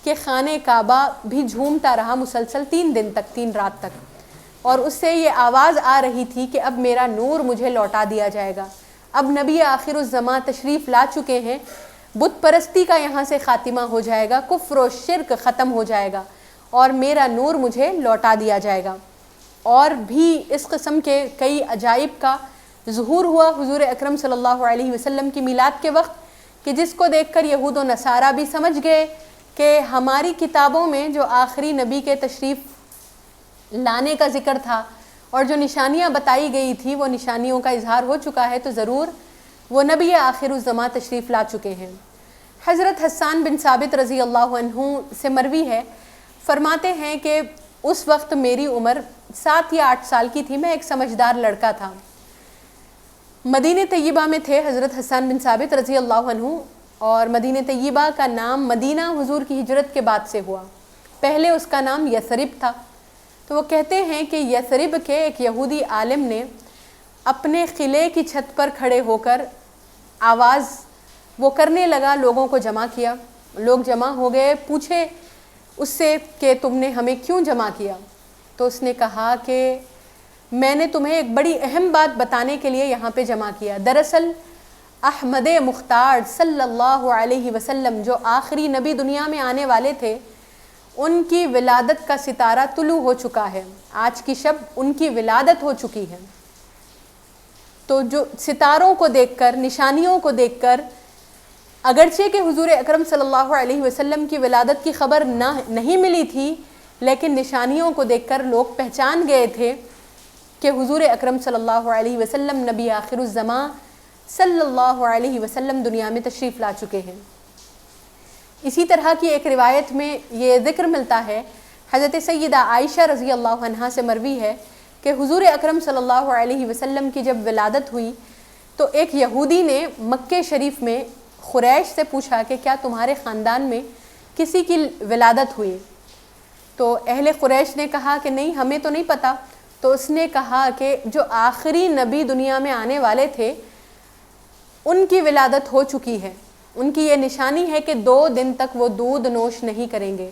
کہ خانہ کعبہ بھی جھومتا رہا مسلسل 3 دن تک، 3 رات تک، اور اس سے یہ آواز آ رہی تھی کہ اب میرا نور مجھے لوٹا دیا جائے گا، اب نبی آخر الزماں تشریف لا چکے ہیں، بت پرستی کا یہاں سے خاتمہ ہو جائے گا، کفر و شرک ختم ہو جائے گا اور میرا نور مجھے لوٹا دیا جائے گا۔ اور بھی اس قسم کے کئی عجائب کا ظہور ہوا حضور اکرم صلی اللہ علیہ وسلم کی میلاد کے وقت، کہ جس کو دیکھ کر یہود و نصارہ بھی سمجھ گئے کہ ہماری کتابوں میں جو آخری نبی کے تشریف لانے کا ذکر تھا اور جو نشانیاں بتائی گئی تھی وہ نشانیوں کا اظہار ہو چکا ہے، تو ضرور وہ نبی آخر الزماں تشریف لا چکے ہیں۔ حضرت حسان بن ثابت رضی اللہ عنہ سے مروی ہے، فرماتے ہیں کہ اس وقت میری عمر 7 یا 8 سال کی تھی، میں ایک سمجھدار لڑکا تھا۔ مدینہ طیبہ میں تھے حضرت حسان بن ثابت رضی اللہ عنہ، اور مدینہ طیبہ کا نام مدینہ حضور کی ہجرت کے بعد سے ہوا، پہلے اس کا نام یثرب تھا۔ تو وہ کہتے ہیں کہ یثرب کے ایک یہودی عالم نے اپنے قلعے کی چھت پر کھڑے ہو کر آواز وہ کرنے لگا، لوگوں کو جمع کیا، لوگ جمع ہو گئے، پوچھے اس سے کہ تم نے ہمیں کیوں جمع کیا؟ تو اس نے کہا کہ میں نے تمہیں ایک بڑی اہم بات بتانے کے لیے یہاں پہ جمع کیا۔ دراصل احمد مختار صلی اللہ علیہ وسلم جو آخری نبی دنیا میں آنے والے تھے، ان کی ولادت کا ستارہ طلوع ہو چکا ہے، آج کی شب ان کی ولادت ہو چکی ہے۔ تو جو ستاروں کو دیکھ کر، نشانیوں کو دیکھ کر، اگرچہ کہ حضور اکرم صلی اللہ علیہ وسلم کی ولادت کی خبر نہیں ملی تھی، لیکن نشانیوں کو دیکھ کر لوگ پہچان گئے تھے کہ حضور اکرم صلی اللہ علیہ وسلم نبی آخر الزماں صلی اللہ علیہ وسلم دنیا میں تشریف لا چکے ہیں۔ اسی طرح کی ایک روایت میں یہ ذکر ملتا ہے، حضرت سیدہ عائشہ رضی اللہ عنہا سے مروی ہے کہ حضور اکرم صلی اللہ علیہ وسلم کی جب ولادت ہوئی تو ایک یہودی نے مکہ شریف میں قریش سے پوچھا کہ کیا تمہارے خاندان میں کسی کی ولادت ہوئی؟ تو اہل قریش نے کہا کہ نہیں، ہمیں تو نہیں پتہ۔ تو اس نے کہا کہ جو آخری نبی دنیا میں آنے والے تھے ان کی ولادت ہو چکی ہے، ان کی یہ نشانی ہے کہ 2 دن تک وہ دودھ نوش نہیں کریں گے،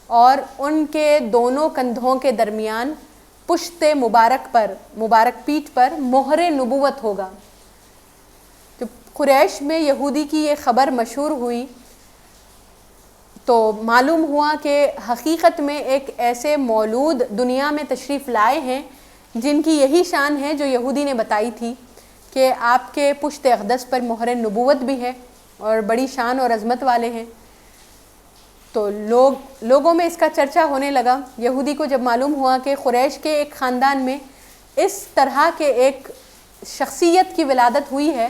اور ان کے دونوں کندھوں کے درمیان پشت مبارک پر، مبارک پیٹھ پر مہر نبوت ہوگا۔ جب قریش میں یہودی کی یہ خبر مشہور ہوئی تو معلوم ہوا کہ حقیقت میں ایک ایسے مولود دنیا میں تشریف لائے ہیں جن کی یہی شان ہے جو یہودی نے بتائی تھی کہ آپ کے پشت اقدس پر مہر نبوت بھی ہے اور بڑی شان اور عظمت والے ہیں۔ تو لوگوں میں اس کا چرچا ہونے لگا۔ یہودی کو جب معلوم ہوا کہ قریش کے ایک خاندان میں اس طرح کے ایک شخصیت کی ولادت ہوئی ہے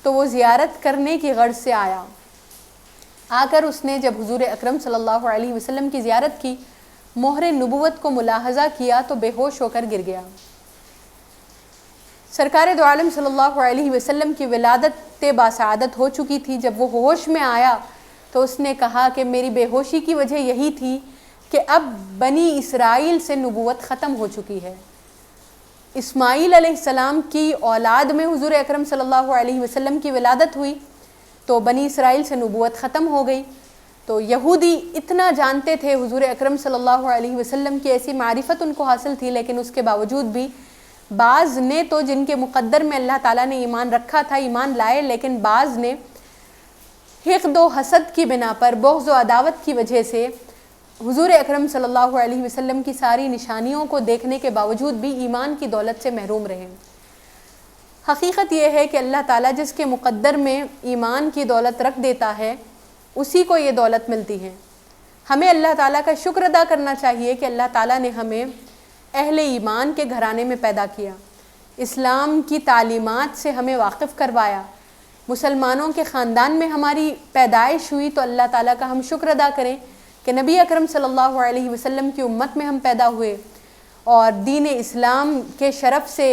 تو وہ زیارت کرنے کی غرض سے آیا۔ آ کر اس نے جب حضور اکرم صلی اللہ علیہ وسلم کی زیارت کی، مہر نبوت کو ملاحظہ کیا تو بے ہوش ہو کر گر گیا۔ سرکار دو عالم صلی اللہ علیہ وسلم کی ولادت باسعادت ہو چکی تھی۔ جب وہ ہوش میں آیا تو اس نے کہا کہ میری بے ہوشی کی وجہ یہی تھی کہ اب بنی اسرائیل سے نبوت ختم ہو چکی ہے۔ اسماعیل علیہ السلام کی اولاد میں حضور اکرم صلی اللہ علیہ وسلم کی ولادت ہوئی تو بنی اسرائیل سے نبوت ختم ہو گئی۔ تو یہودی اتنا جانتے تھے حضور اکرم صلی اللہ علیہ وسلم کی ایسی معرفت ان کو حاصل تھی، لیکن اس کے باوجود بھی بعض نے تو جن کے مقدر میں اللہ تعالیٰ نے ایمان رکھا تھا ایمان لائے، لیکن بعض نے حقد و حسد کی بنا پر، بغض و عداوت کی وجہ سے حضور اکرم صلی اللہ علیہ وسلم کی ساری نشانیوں کو دیکھنے کے باوجود بھی ایمان کی دولت سے محروم رہے۔ حقیقت یہ ہے کہ اللہ تعالیٰ جس کے مقدر میں ایمان کی دولت رکھ دیتا ہے اسی کو یہ دولت ملتی ہے۔ ہمیں اللہ تعالیٰ کا شکر ادا کرنا چاہیے کہ اللہ تعالیٰ نے ہمیں اہل ایمان کے گھرانے میں پیدا کیا، اسلام کی تعلیمات سے ہمیں واقف کروایا، مسلمانوں کے خاندان میں ہماری پیدائش ہوئی، تو اللہ تعالیٰ کا ہم شکر ادا کریں کہ نبی اکرم صلی اللہ علیہ وسلم کی امت میں ہم پیدا ہوئے اور دین اسلام کے شرف سے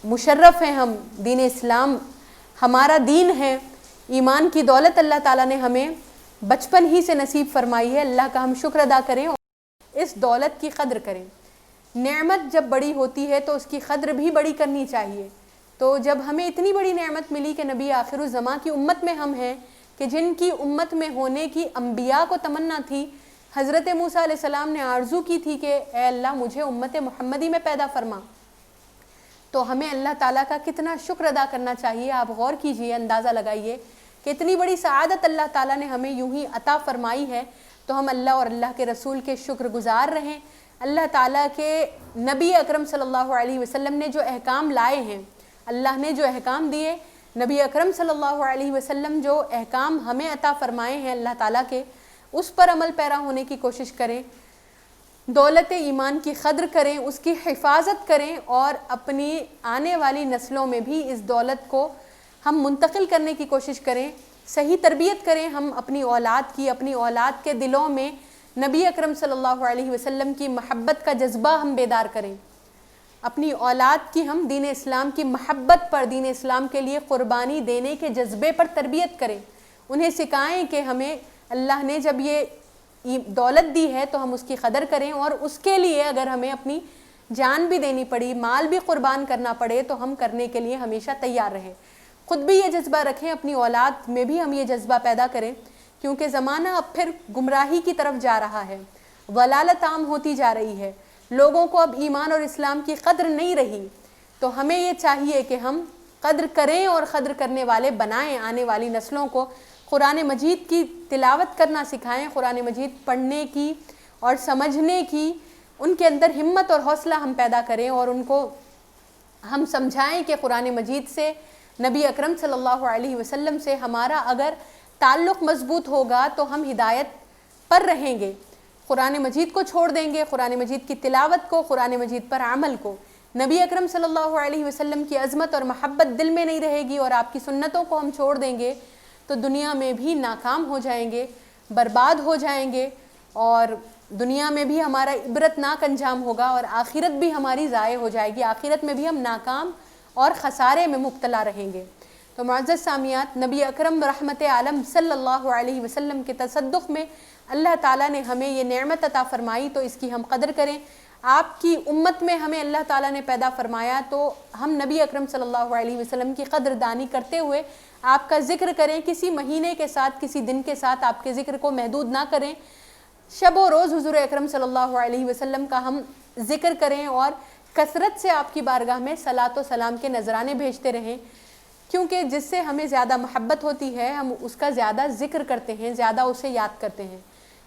مشرف ہیں ہم۔ دین اسلام ہمارا دین ہے، ایمان کی دولت اللہ تعالیٰ نے ہمیں بچپن ہی سے نصیب فرمائی ہے۔ اللہ کا ہم شکر ادا کریں اور اس دولت کی قدر کریں۔ نعمت جب بڑی ہوتی ہے تو اس کی قدر بھی بڑی کرنی چاہیے۔ تو جب ہمیں اتنی بڑی نعمت ملی کہ نبی آخر الزماں کی امت میں ہم ہیں، کہ جن کی امت میں ہونے کی انبیاء کو تمنا تھی، حضرت موسیٰ علیہ السلام نے آرزو کی تھی کہ اے اللہ مجھے امت محمدی میں پیدا فرما، تو ہمیں اللہ تعالیٰ کا کتنا شکر ادا کرنا چاہیے۔ آپ غور کیجئے، اندازہ لگائیے کہ اتنی بڑی سعادت اللہ تعالیٰ نے ہمیں یوں ہی عطا فرمائی ہے، تو ہم اللہ اور اللہ کے رسول کے شکر گزار رہیں۔ اللہ تعالیٰ کے نبی اکرم صلی اللہ علیہ وسلم نے جو احکام لائے ہیں، اللہ نے جو احکام دیے، نبی اکرم صلی اللہ علیہ وسلم جو احکام ہمیں عطا فرمائے ہیں اللہ تعالیٰ کے، اس پر عمل پیرا ہونے کی کوشش کریں، دولت ایمان کی قدر کریں، اس کی حفاظت کریں اور اپنی آنے والی نسلوں میں بھی اس دولت کو ہم منتقل کرنے کی کوشش کریں، صحیح تربیت کریں ہم اپنی اولاد کی، اپنی اولاد کے دلوں میں نبی اکرم صلی اللہ علیہ وسلم کی محبت کا جذبہ ہم بیدار کریں، اپنی اولاد کی ہم دین اسلام کی محبت پر، دین اسلام کے لیے قربانی دینے کے جذبے پر تربیت کریں، انہیں سکھائیں کہ ہمیں اللہ نے جب یہ دولت دی ہے تو ہم اس کی قدر کریں، اور اس کے لیے اگر ہمیں اپنی جان بھی دینی پڑی، مال بھی قربان کرنا پڑے تو ہم کرنے کے لیے ہمیشہ تیار رہیں۔ خود بھی یہ جذبہ رکھیں، اپنی اولاد میں بھی ہم یہ جذبہ پیدا کریں، کیونکہ زمانہ اب پھر گمراہی کی طرف جا رہا ہے، ضلالت عام ہوتی جا رہی ہے، لوگوں کو اب ایمان اور اسلام کی قدر نہیں رہی، تو ہمیں یہ چاہیے کہ ہم قدر کریں اور قدر کرنے والے بنائیں، آنے والی نسلوں کو قرآن مجید کی تلاوت کرنا سکھائیں، قرآن مجید پڑھنے کی اور سمجھنے کی ان کے اندر ہمت اور حوصلہ ہم پیدا کریں، اور ان کو ہم سمجھائیں کہ قرآن مجید سے، نبی اکرم صلی اللہ علیہ وسلم سے ہمارا اگر تعلق مضبوط ہوگا تو ہم ہدایت پر رہیں گے، قرآن مجید کو چھوڑ دیں گے، قرآن مجید کی تلاوت کو، قرآن مجید پر عمل کو، نبی اکرم صلی اللہ علیہ وسلم کی عظمت اور محبت دل میں نہیں رہے گی اور آپ کی سنتوں کو ہم چھوڑ دیں گے تو دنیا میں بھی ناکام ہو جائیں گے، برباد ہو جائیں گے، اور دنیا میں بھی ہمارا عبرتناک انجام ہوگا اور آخرت بھی ہماری ضائع ہو جائے گی، آخرت میں بھی ہم ناکام اور خسارے میں مبتلا رہیں گے۔ تو معزز سامعات، نبی اکرم رحمت عالم صلی اللہ علیہ وسلم کے تصدق میں اللہ تعالیٰ نے ہمیں یہ نعمت عطا فرمائی، تو اس کی ہم قدر کریں۔ آپ کی امت میں ہمیں اللہ تعالیٰ نے پیدا فرمایا تو ہم نبی اکرم صلی اللہ علیہ وسلم کی قدر دانی کرتے ہوئے آپ کا ذکر کریں، کسی مہینے کے ساتھ، کسی دن کے ساتھ آپ کے ذکر کو محدود نہ کریں، شب و روز حضور اکرم صلی اللہ علیہ وسلم کا ہم ذکر کریں اور کثرت سے آپ کی بارگاہ میں صلاۃ و سلام کے نذرانے بھیجتے رہیں، کیونکہ جس سے ہمیں زیادہ محبت ہوتی ہے ہم اس کا زیادہ ذکر کرتے ہیں، زیادہ اسے یاد کرتے ہیں،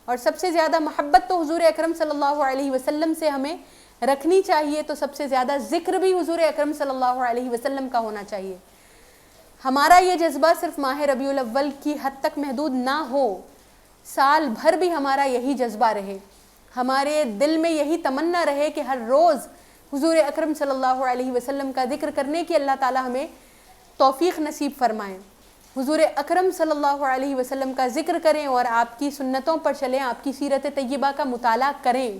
اور سب سے زیادہ محبت تو حضور اکرم صلی اللہ علیہ وسلم سے ہمیں رکھنی چاہیے، تو سب سے زیادہ ذکر بھی حضور اکرم صلی اللہ علیہ وسلم کا ہونا چاہیے۔ ہمارا یہ جذبہ صرف ماہ ربیع الاول کی حد تک محدود نہ ہو، سال بھر بھی ہمارا یہی جذبہ رہے، ہمارے دل میں یہی تمنا رہے کہ ہر روز حضور اکرم صلی اللہ علیہ وسلم کا ذکر کرنے کی اللہ تعالی ہمیں توفیق نصیب فرمائیں، حضور اکرم صلی اللہ علیہ وسلم کا ذکر کریں اور آپ کی سنتوں پر چلیں، آپ کی سیرت طیبہ کا مطالعہ کریں۔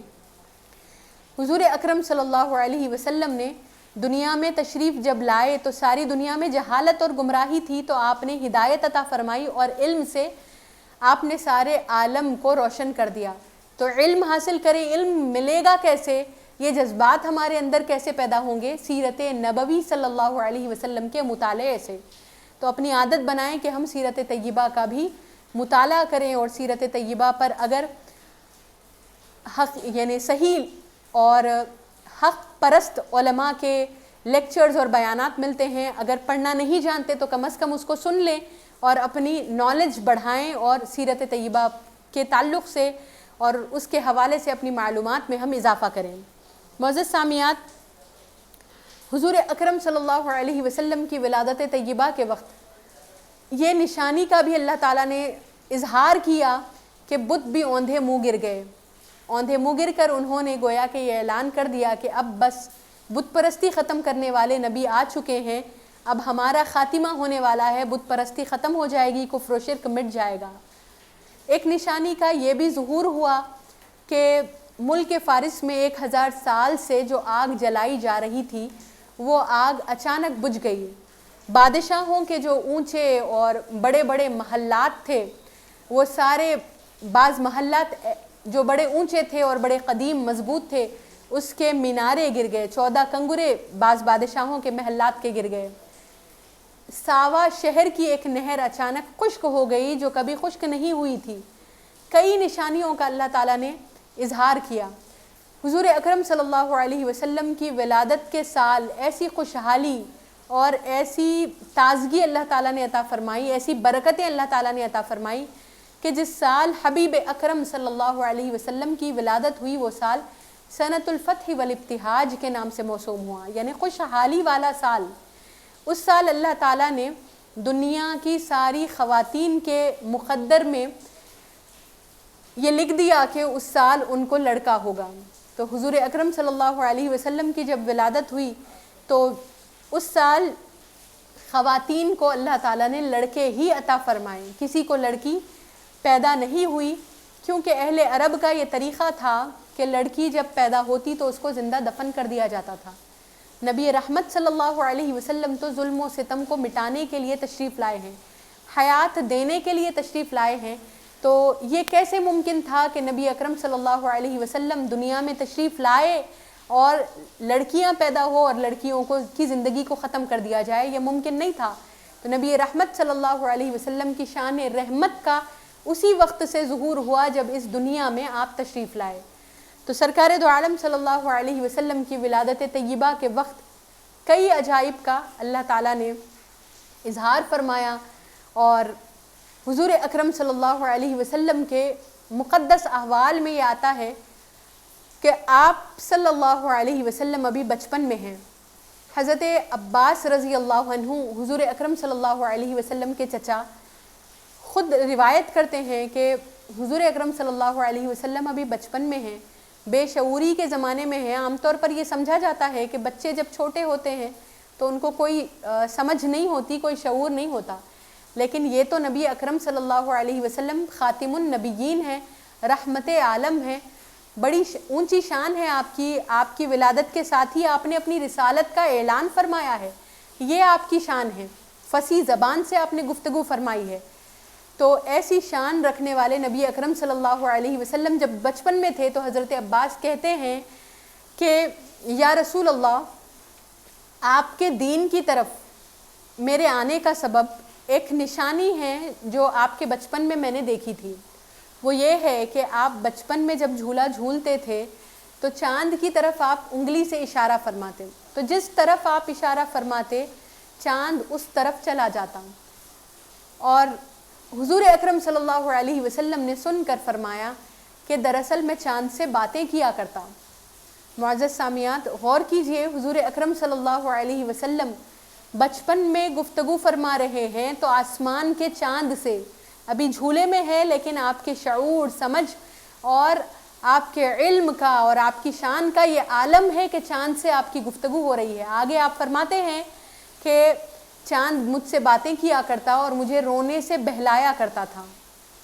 حضور اکرم صلی اللہ علیہ وسلم نے دنیا میں تشریف جب لائے تو ساری دنیا میں جہالت اور گمراہی تھی، تو آپ نے ہدایت عطا فرمائی اور علم سے آپ نے سارے عالم کو روشن کر دیا۔ تو علم حاصل کریں، علم ملے گا کیسے، یہ جذبات ہمارے اندر کیسے پیدا ہوں گے؟ سیرت نبوی صلی اللہ علیہ وسلم کے مطالعے سے۔ تو اپنی عادت بنائیں کہ ہم سیرت طیبہ کا بھی مطالعہ کریں، اور سیرت طیبہ پر اگر حق یعنی صحیح اور حق پرست علماء کے لیکچرز اور بیانات ملتے ہیں، اگر پڑھنا نہیں جانتے تو کم از کم اس کو سن لیں اور اپنی نالج بڑھائیں، اور سیرت طیبہ کے تعلق سے اور اس کے حوالے سے اپنی معلومات میں ہم اضافہ کریں۔ معزز سامعات، حضور اکرم صلی اللہ علیہ وسلم کی ولادت طیبہ کے وقت یہ نشانی کا بھی اللہ تعالیٰ نے اظہار کیا کہ بت بھی اوندھے منہ گر گئے۔ اوندھے منہ گر کر انہوں نے گویا کہ یہ اعلان کر دیا کہ اب بس بت پرستی ختم کرنے والے نبی آ چکے ہیں، اب ہمارا خاتمہ ہونے والا ہے، بت پرستی ختم ہو جائے گی، کفر و شرک مٹ جائے گا۔ ایک نشانی کا یہ بھی ظہور ہوا کہ ملک فارس میں 1000 سال سے جو آگ جلائی جا رہی تھی وہ آگ اچانک بجھ گئی۔ بادشاہوں کے جو اونچے اور بڑے بڑے محلات تھے وہ سارے، بعض محلات جو بڑے اونچے تھے اور بڑے قدیم مضبوط تھے اس کے مینارے گر گئے، 14 کنگرے بعض بادشاہوں کے محلات کے گر گئے۔ ساوا شہر کی ایک نہر اچانک خشک ہو گئی جو کبھی خشک نہیں ہوئی تھی۔ کئی نشانیوں کا اللہ تعالیٰ نے اظہار کیا۔ حضور اکرم صلی اللہ علیہ وسلم کی ولادت کے سال ایسی خوشحالی اور ایسی تازگی اللہ تعالیٰ نے عطا فرمائی، ایسی برکتیں اللہ تعالیٰ نے عطا فرمائی کہ جس سال حبیب اکرم صلی اللہ علیہ وسلم کی ولادت ہوئی وہ سال سنۃ الفتح والابتہاج کے نام سے موسوم ہوا، یعنی خوشحالی والا سال۔ اس سال اللہ تعالیٰ نے دنیا کی ساری خواتین کے مقدر میں یہ لکھ دیا کہ اس سال ان کو لڑکا ہوگا۔ تو حضور اکرم صلی اللہ علیہ وسلم کی جب ولادت ہوئی تو اس سال خواتین کو اللہ تعالیٰ نے لڑکے ہی عطا فرمائے، کسی کو لڑکی پیدا نہیں ہوئی، کیونکہ اہل عرب کا یہ طریقہ تھا کہ لڑکی جب پیدا ہوتی تو اس کو زندہ دفن کر دیا جاتا تھا۔ نبی رحمت صلی اللہ علیہ وسلم تو ظلم و ستم کو مٹانے کے لیے تشریف لائے ہیں، حیات دینے کے لیے تشریف لائے ہیں، تو یہ کیسے ممکن تھا کہ نبی اکرم صلی اللہ علیہ وسلم دنیا میں تشریف لائے اور لڑکیاں پیدا ہو اور لڑکیوں کی زندگی کو ختم کر دیا جائے؟ یہ ممکن نہیں تھا۔ تو نبی رحمت صلی اللہ علیہ وسلم کی شان رحمت کا اسی وقت سے ظہور ہوا جب اس دنیا میں آپ تشریف لائے۔ تو سرکار دو عالم صلی اللہ علیہ وسلم کی ولادت طیبہ کے وقت کئی عجائب کا اللہ تعالیٰ نے اظہار فرمایا، اور حضور اکرم صلی اللہ علیہ وسلم کے مقدس احوال میں یہ آتا ہے کہ آپ صلی اللہ علیہ وسلم ابھی بچپن میں ہیں۔ حضرت عباس رضی اللہ عنہ حضور اکرم صلی اللہ علیہ وسلم کے چچا خود روایت کرتے ہیں کہ حضور اکرم صلی اللہ علیہ وسلم ابھی بچپن میں ہیں، بے شعوری کے زمانے میں ہیں۔ عام طور پر یہ سمجھا جاتا ہے کہ بچے جب چھوٹے ہوتے ہیں تو ان کو کوئی سمجھ نہیں ہوتی، کوئی شعور نہیں ہوتا، لیکن یہ تو نبی اکرم صلی اللہ علیہ وسلم خاتم النبیین ہیں، رحمت عالم ہیں، بڑی اونچی شان ہے آپ کی ولادت کے ساتھ ہی آپ نے اپنی رسالت کا اعلان فرمایا ہے، یہ آپ کی شان ہے، فصیح زبان سے آپ نے گفتگو فرمائی ہے۔ تو ایسی شان رکھنے والے نبی اکرم صلی اللہ علیہ وسلم جب بچپن میں تھے تو حضرت عباس کہتے ہیں کہ یا رسول اللہ، آپ کے دین کی طرف میرے آنے کا سبب ایک نشانی ہے جو آپ کے بچپن میں نے دیکھی تھی، وہ یہ ہے کہ آپ بچپن میں جب جھولا جھولتے تھے تو چاند کی طرف آپ انگلی سے اشارہ فرماتے، تو جس طرف آپ اشارہ فرماتے چاند اس طرف چلا جاتا، اور حضور اکرم صلی اللہ علیہ وسلم نے سن کر فرمایا کہ دراصل میں چاند سے باتیں کیا کرتا۔ معزز سامعات، غور کیجئے، حضور اکرم صلی اللہ علیہ وسلم بچپن میں گفتگو فرما رہے ہیں تو آسمان کے چاند سے، ابھی جھولے میں ہے لیکن آپ کے شعور، سمجھ اور آپ کے علم کا اور آپ کی شان کا یہ عالم ہے کہ چاند سے آپ کی گفتگو ہو رہی ہے۔ آگے آپ فرماتے ہیں کہ چاند مجھ سے باتیں کیا کرتا اور مجھے رونے سے بہلایا کرتا تھا،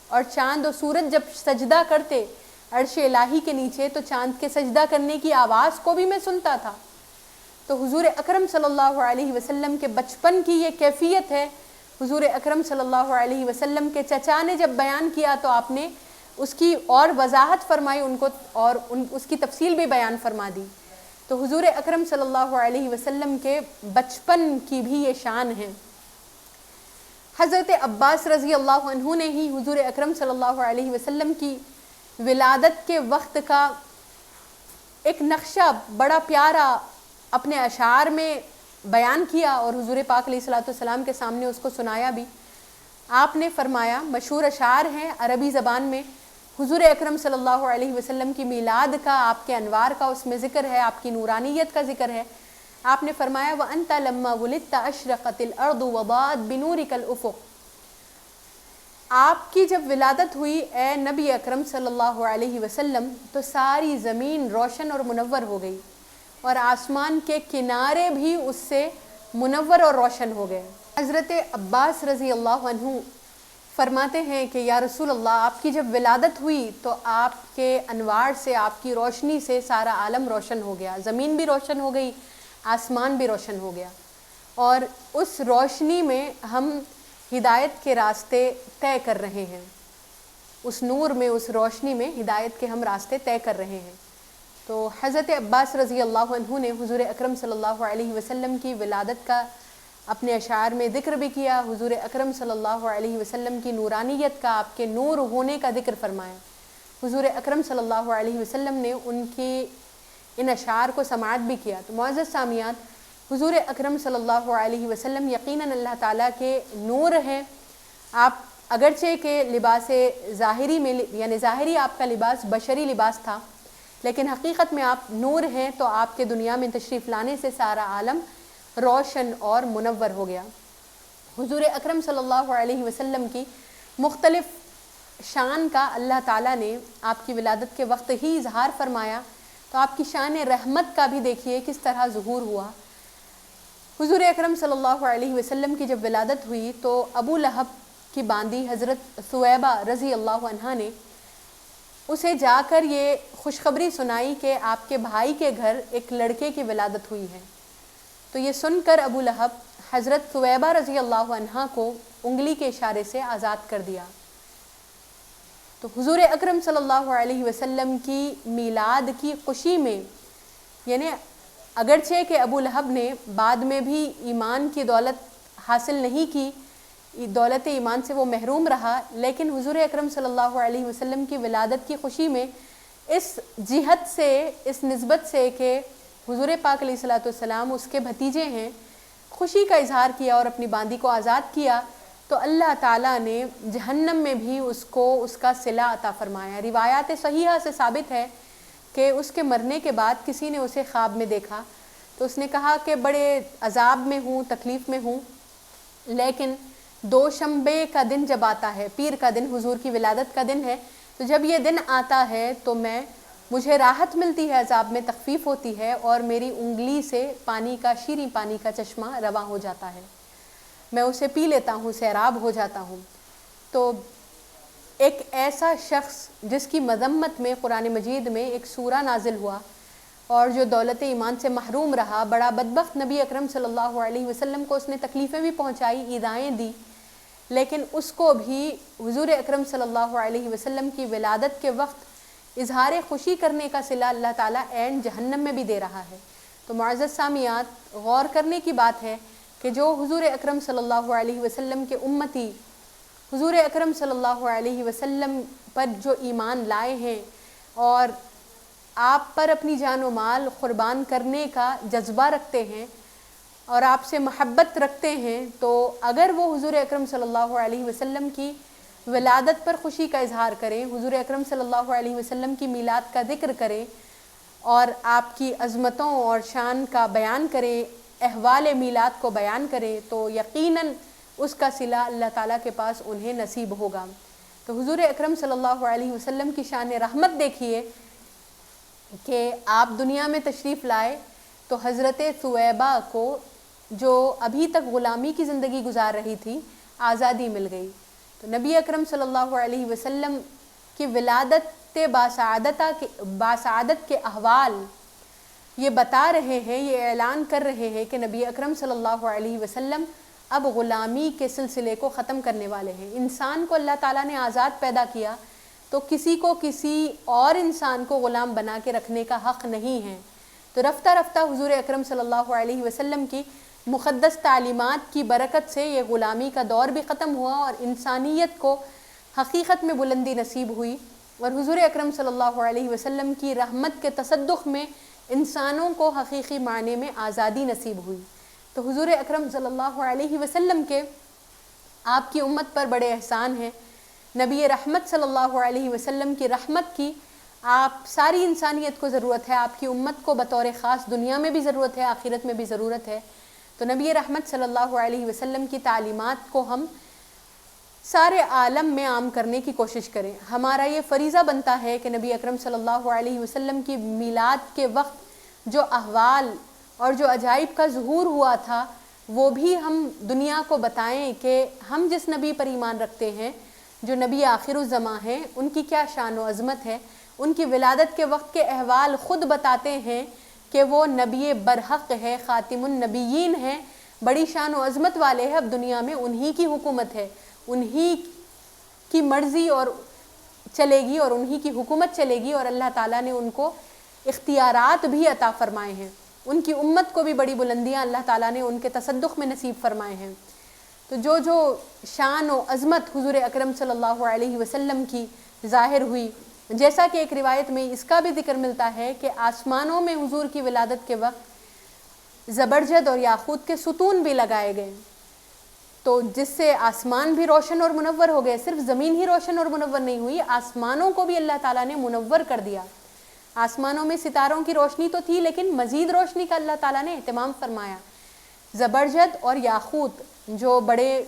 اور چاند و سورج جب سجدہ کرتے عرش الہی کے نیچے تو چاند کے سجدہ کرنے کی آواز کو بھی میں سنتا تھا۔ تو حضور اکرم صلی اللہ علیہ وسلم کے بچپن کی یہ کیفیت ہے۔ حضور اکرم صلی اللہ علیہ وسلم کے چچا نے جب بیان کیا تو آپ نے اس کی اور وضاحت فرمائی ان کو، اور اس کی تفصیل بھی بیان فرما دی۔ تو حضور اکرم صلی اللہ علیہ وسلم کے بچپن کی بھی یہ شان ہے۔ حضرت عباس رضی اللہ عنہ نے ہی حضور اکرم صلی اللہ علیہ وسلم کی ولادت کے وقت کا ایک نقشہ بڑا پیارا اپنے اشعار میں بیان کیا اور حضور پاک علیہ الصلوۃ والسلام کے سامنے اس کو سنایا بھی۔ آپ نے فرمایا، مشہور اشعار ہیں عربی زبان میں، حضور اکرم صلی اللہ علیہ وسلم کی میلاد کا، آپ کے انوار کا اس میں ذکر ہے، آپ کی نورانیت کا ذکر ہے۔ آپ نے فرمایا وَأَنْتَ لَمَّا وُلِدْتَ أَشْرَقَتِ الْأَرْضُ وَضَاءَتْ بِنُورِكَ الْأُفُقُ۔ آپ کی جب ولادت ہوئی اے نبی اکرم صلی اللہ علیہ وسلم تو ساری زمین روشن اور منور ہو گئی، اور آسمان کے کنارے بھی اس سے منور اور روشن ہو گئے۔ حضرت عباس رضی اللہ عنہ فرماتے ہیں کہ یا رسول اللہ، آپ کی جب ولادت ہوئی تو آپ کے انوار سے، آپ کی روشنی سے سارا عالم روشن ہو گیا، زمین بھی روشن ہو گئی، آسمان بھی روشن ہو گیا، اور اس روشنی میں ہم ہدایت کے راستے طے کر رہے ہیں، اس نور میں، اس روشنی میں ہدایت کے ہم راستے طے کر رہے ہیں۔ تو حضرت عباس رضی اللہ عنہ نے حضور اکرم صلی اللہ علیہ وسلم کی ولادت کا اپنے اشعار میں ذکر بھی کیا، حضور اکرم صلی اللہ علیہ وسلم کی نورانیت کا، آپ کے نور ہونے کا ذکر فرمایا۔ حضور اکرم صلی اللہ علیہ وسلم نے ان کی ان اشعار کو سماعت بھی کیا۔ تو معزز سامعات، حضور اکرم صلی اللہ علیہ وسلم یقیناً اللہ تعالیٰ کے نور ہیں۔ آپ اگرچہ کہ لباس ظاہری میں، یعنی ظاہری آپ کا لباس بشری لباس تھا، لیکن حقیقت میں آپ نور ہیں، تو آپ کے دنیا میں تشریف لانے سے سارا عالم روشن اور منور ہو گیا۔ حضور اکرم صلی اللہ علیہ وسلم کی مختلف شان کا اللہ تعالیٰ نے آپ کی ولادت کے وقت ہی اظہار فرمایا، تو آپ کی شان رحمت کا بھی دیکھیے کس طرح ظہور ہوا۔ حضور اکرم صلی اللہ علیہ وسلم کی جب ولادت ہوئی تو ابو لہب کی باندی حضرت ثویبہ رضی اللہ عنہا نے اسے جا کر یہ خوشخبری سنائی کہ آپ کے بھائی کے گھر ایک لڑکے کی ولادت ہوئی ہے۔ تو یہ سن کر ابو لہب حضرت ثویبہ رضی اللہ عنہا کو انگلی کے اشارے سے آزاد کر دیا۔ تو حضور اکرم صلی اللہ علیہ وسلم کی میلاد کی خوشی میں، یعنی اگرچہ کہ ابو لہب نے بعد میں بھی ایمان کی دولت حاصل نہیں کی، دولت ایمان سے وہ محروم رہا، لیکن حضور اکرم صلی اللہ علیہ وسلم کی ولادت کی خوشی میں اس جہت سے، اس نسبت سے کہ حضور پاک علیہ الصلوۃ والسلام اس کے بھتیجے ہیں، خوشی کا اظہار کیا اور اپنی باندی کو آزاد کیا، تو اللہ تعالیٰ نے جہنم میں بھی اس کو اس کا صلہ عطا فرمایا۔ روایات صحیحہ سے ثابت ہے کہ اس کے مرنے کے بعد کسی نے اسے خواب میں دیکھا، تو اس نے کہا کہ بڑے عذاب میں ہوں، تکلیف میں ہوں، لیکن دوشنبے کا دن جب آتا ہے، پیر کا دن، حضور کی ولادت کا دن ہے، تو جب یہ دن آتا ہے تو مجھے راحت ملتی ہے، عذاب میں تخفیف ہوتی ہے، اور میری انگلی سے پانی کا، شیریں پانی کا چشمہ رواں ہو جاتا ہے، میں اسے پی لیتا ہوں، سیراب ہو جاتا ہوں۔ تو ایک ایسا شخص جس کی مذمت میں قرآن مجید میں ایک سورہ نازل ہوا اور جو دولت ایمان سے محروم رہا، بڑا بدبخت، نبی اکرم صلی اللہ علیہ وسلم کو اس نے تکلیفیں بھی پہنچائی، ایذائیں دی، لیکن اس کو بھی حضور اکرم صلی اللہ علیہ وسلم کی ولادت کے وقت اظہار خوشی کرنے کا صلہ اللہ تعالیٰ عین جہنم میں بھی دے رہا ہے۔ تو معزز سامعات، غور کرنے کی بات ہے کہ جو حضور اکرم صلی اللہ علیہ وسلم کے امتی، حضور اکرم صلی اللہ علیہ وسلم پر جو ایمان لائے ہیں اور آپ پر اپنی جان و مال قربان کرنے کا جذبہ رکھتے ہیں اور آپ سے محبت رکھتے ہیں، تو اگر وہ حضور اکرم صلی اللہ علیہ وسلم کی ولادت پر خوشی کا اظہار کریں، حضور اکرم صلی اللہ علیہ وسلم کی میلاد کا ذکر کریں اور آپ کی عظمتوں اور شان کا بیان کریں، احوال میلاد کو بیان کریں، تو یقیناً اس کا صلہ اللہ تعالیٰ کے پاس انہیں نصیب ہوگا۔ تو حضور اکرم صلی اللہ علیہ وسلم کی شان رحمت دیکھیے کہ آپ دنیا میں تشریف لائے تو حضرت ثویبہ کو، جو ابھی تک غلامی کی زندگی گزار رہی تھی، آزادی مل گئی۔ تو نبی اکرم صلی اللہ علیہ وسلم کی ولادت باسعادت کے احوال یہ بتا رہے ہیں، یہ اعلان کر رہے ہیں کہ نبی اکرم صلی اللہ علیہ وسلم اب غلامی کے سلسلے کو ختم کرنے والے ہیں۔ انسان کو اللہ تعالیٰ نے آزاد پیدا کیا تو کسی کو کسی اور انسان کو غلام بنا کے رکھنے کا حق نہیں ہے۔ تو رفتہ رفتہ حضور اکرم صلی اللہ علیہ وسلم کی مقدس تعلیمات کی برکت سے یہ غلامی کا دور بھی ختم ہوا اور انسانیت کو حقیقت میں بلندی نصیب ہوئی، اور حضور اکرم صلی اللہ علیہ وسلم کی رحمت کے تصدق میں انسانوں کو حقیقی معنی میں آزادی نصیب ہوئی۔ تو حضور اکرم صلی اللہ علیہ وسلم کے آپ کی امت پر بڑے احسان ہیں۔ نبی رحمت صلی اللہ علیہ وسلم کی رحمت کی آپ ساری انسانیت کو ضرورت ہے، آپ کی امت کو بطور خاص دنیا میں بھی ضرورت ہے، آخرت میں بھی ضرورت ہے۔ تو نبی رحمت صلی اللہ علیہ وسلم کی تعلیمات کو ہم سارے عالم میں عام کرنے کی کوشش کریں۔ ہمارا یہ فریضہ بنتا ہے کہ نبی اکرم صلی اللہ علیہ وسلم کی میلاد کے وقت جو احوال اور جو عجائب کا ظہور ہوا تھا وہ بھی ہم دنیا کو بتائیں کہ ہم جس نبی پر ایمان رکھتے ہیں، جو نبی آخر الزماں ہیں، ان کی کیا شان و عظمت ہے۔ ان کی ولادت کے وقت کے احوال خود بتاتے ہیں کہ وہ نبی برحق ہے، خاتم النبیین ہیں، بڑی شان و عظمت والے ہیں۔ اب دنیا میں انہی کی حکومت ہے، انہی کی مرضی اور چلے گی اور انہی کی حکومت چلے گی، اور اللہ تعالیٰ نے ان کو اختیارات بھی عطا فرمائے ہیں۔ ان کی امت کو بھی بڑی بلندیاں اللہ تعالیٰ نے ان کے تصدق میں نصیب فرمائے ہیں۔ تو جو شان و عظمت حضور اکرم صلی اللہ علیہ وسلم کی ظاہر ہوئی، جیسا کہ ایک روایت میں اس کا بھی ذکر ملتا ہے کہ آسمانوں میں حضور کی ولادت کے وقت زبرجد اور یاقوت کے ستون بھی لگائے گئے، تو جس سے آسمان بھی روشن اور منور ہو گئے۔ صرف زمین ہی روشن اور منور نہیں ہوئی، آسمانوں کو بھی اللہ تعالیٰ نے منور کر دیا۔ آسمانوں میں ستاروں کی روشنی تو تھی، لیکن مزید روشنی کا اللہ تعالیٰ نے اہتمام فرمایا۔ زبرجد اور یاقوت جو بڑے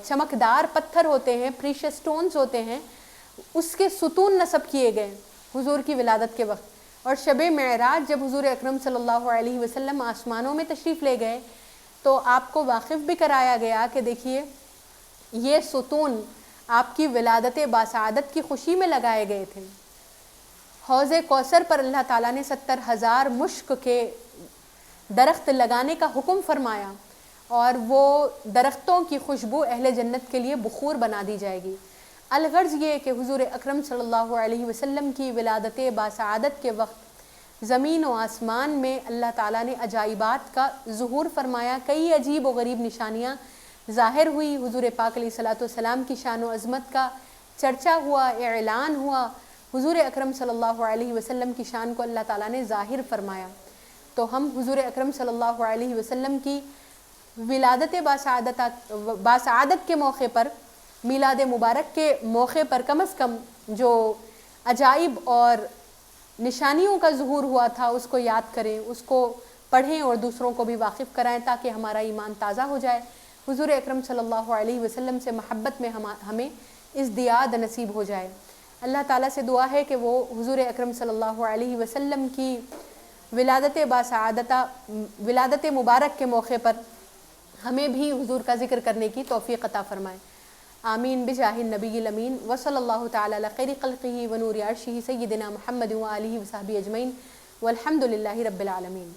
چمکدار پتھر ہوتے ہیں، پریشس سٹونز ہوتے ہیں، اس کے ستون نصب کیے گئے حضور کی ولادت کے وقت۔ اور شب معراج جب حضور اکرم صلی اللہ علیہ وسلم آسمانوں میں تشریف لے گئے تو آپ کو واقف بھی کرایا گیا کہ دیکھیے یہ ستون آپ کی ولادت باسعادت کی خوشی میں لگائے گئے تھے۔ حوض کوثر پر اللہ تعالیٰ نے 70,000 مشک کے درخت لگانے کا حکم فرمایا، اور وہ درختوں کی خوشبو اہل جنت کے لیے بخور بنا دی جائے گی۔ الغرض یہ کہ حضور اکرم صلی اللہ علیہ وسلم کی ولادت باسعادت کے وقت زمین و آسمان میں اللہ تعالیٰ نے عجائبات کا ظہور فرمایا، کئی عجیب و غریب نشانیاں ظاہر ہوئی، حضور پاک علیہ الصلوۃ والسلام کی شان و عظمت کا چرچا ہوا، اعلان ہوا، حضور اکرم صلی اللہ علیہ وسلم کی شان کو اللہ تعالیٰ نے ظاہر فرمایا۔ تو ہم حضور اکرم صلی اللہ علیہ وسلم کی ولادت باسعادت کے موقع پر، میلاد مبارک کے موقع پر کم از کم جو عجائب اور نشانیوں کا ظہور ہوا تھا اس کو یاد کریں، اس کو پڑھیں اور دوسروں کو بھی واقف کرائیں تاکہ ہمارا ایمان تازہ ہو جائے، حضور اکرم صلی اللہ علیہ وسلم سے محبت میں ہمیں ازدیاد نصیب ہو جائے۔ اللہ تعالیٰ سے دعا ہے کہ وہ حضور اکرم صلی اللہ علیہ وسلم کی ولادت مبارک کے موقع پر ہمیں بھی حضور کا ذکر کرنے کی توفیق عطا فرمائے۔ آمین بجاہ النبی الامین وصلی اللہ تعالی علی خیر خلقہ ونور عرشہ سیدنا محمد وآلہ وصحبہ اجمعین والحمد للہ رب العالمین۔